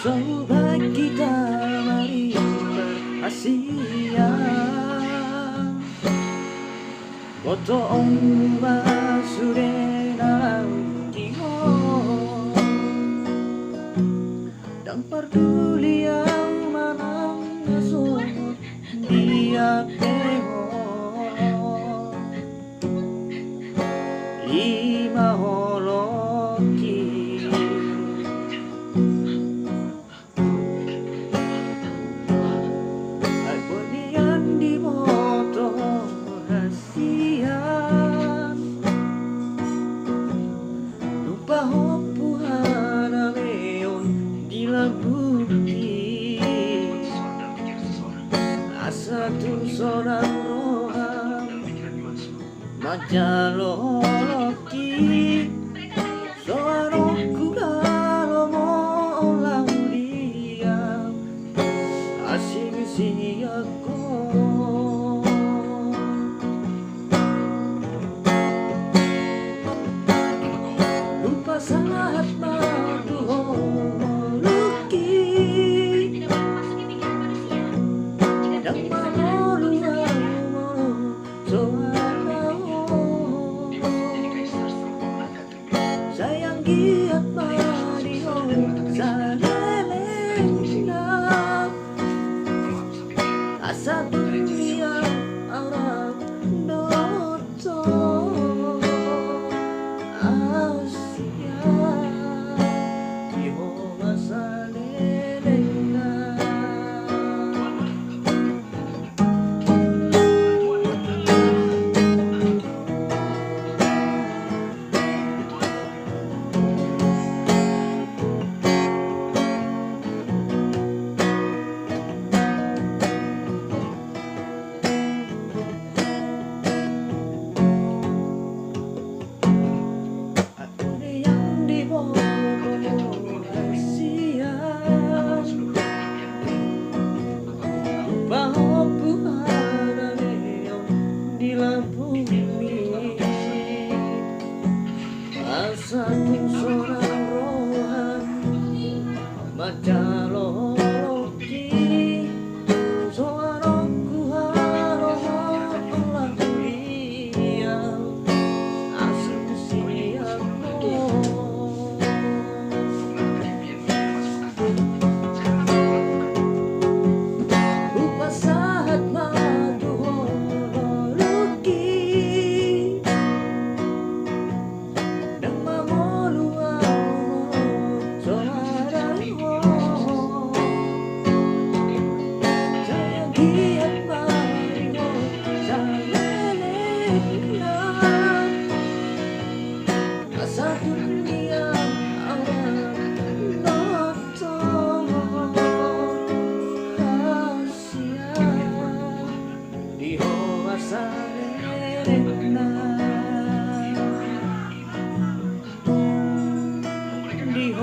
Sobat kita mari berhasia Koto omba sure nantiho Dan perdulian manang ngasut dia peho Lima holoki Pahopuhan leon di labuti Asa tu seorang roham Majaloloki Soaroku kalau mau laudiam Asing siako Saat madu holuki Dan mamolu soalao Sayang giat mariho salelena Asa dunia Arab noto Satu seorang rohan Majaloloki Soaroku haroh dia Asing siako Lupa saat madu holoki Di